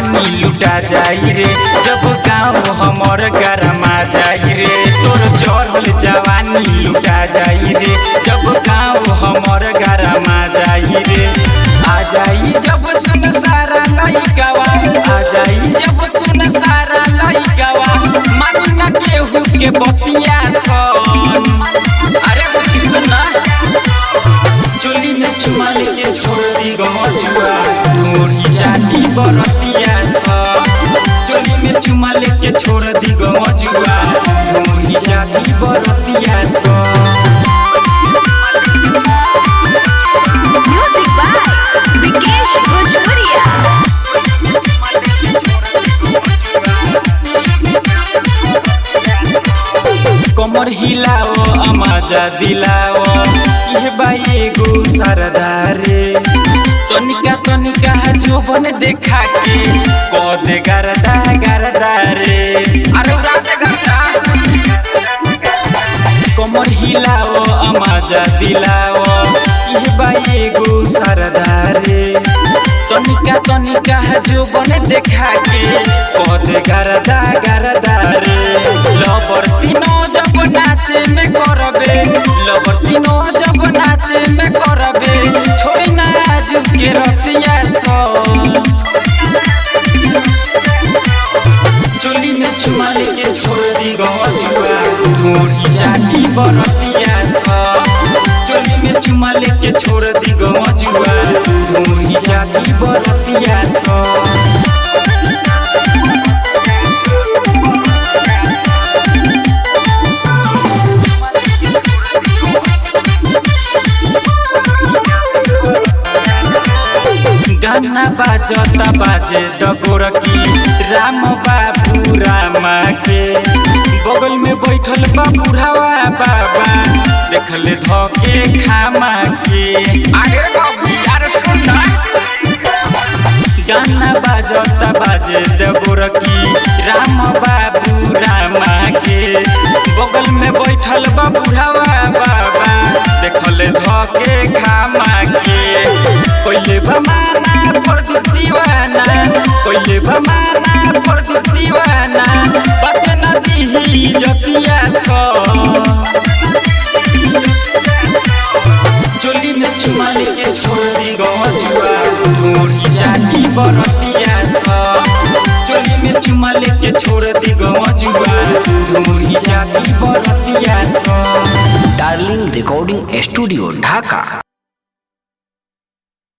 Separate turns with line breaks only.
जवानी लुटा जाई रे, जब गाँव हमर गरमा जाई रे। तोर चढ़ल जवानी लुटा जाई रे, जब गाँव हमर गरमा जाई रे। आ जाई जब सुन सारा लइकावा, आ जाई जब सुन सारा लइकावा, मानी ना केहू के बतिया सन। अरे बच्ची सुना, चोली में चुमा लेके छोड़ दी गजुआ, ढोरी जाती बरतिया सन। चोली में चुमा लेके छोड़ दी गजुआ, ढोरी जाती बरतिया सन।
म्यूजिक बाय विकेश भोजपुरिया।
कमर हिलाओ आमाजा दिलाओ, ये बाई गो सरदारे। तनिका तनिका जोबन देखा के कदे गरदा गरदा रे। अरे उड़ाते गरदा। कमर हिलाओ आमाजा दिलाओ, ये बाई गो सरदारे। तनिका तनिका जोबन देखा के कदे गरदा गरदा रे। लबर तीनों जब नाचे में करबे, लबर तीनों जब नाचे में करबे, छोड़ी ना आज के रतिया सन। चोली में चुमा लेके छोड़ दी गजुआ, ढोरी जाती बरतिया सन। चोली में चुमा लेके छोड़ दी गजुआ, ढोरी जाती बरतिया सन। गाना बाजता बाजे दगोरकी, राम बाबू रामा के बगल में बैठल बा बुढ़ावा बाबा, देखले धके खामा के। अरे बाबू यार सुनना, गाना बाजता बाजे दगोरकी, राम बाबू रामा के बगल में बैठल बा बुढ़ावा बाबा, देखले धके खामा के। कोइले भमाना प्रदीप दीवाना, कोइले भमाना प्रदीप दीवाना, बचन दीही जतिया सन। चोली में चुमा लेके छोड़ दी गजुआ, ढोरी जाती बरतिया सन। चोली में चुमा लेके छोड़ दी गजुआ, ढोरी जाती बरतिया सन।
डार्लिंग रिकॉर्डिंग स्टूडियो ढाका।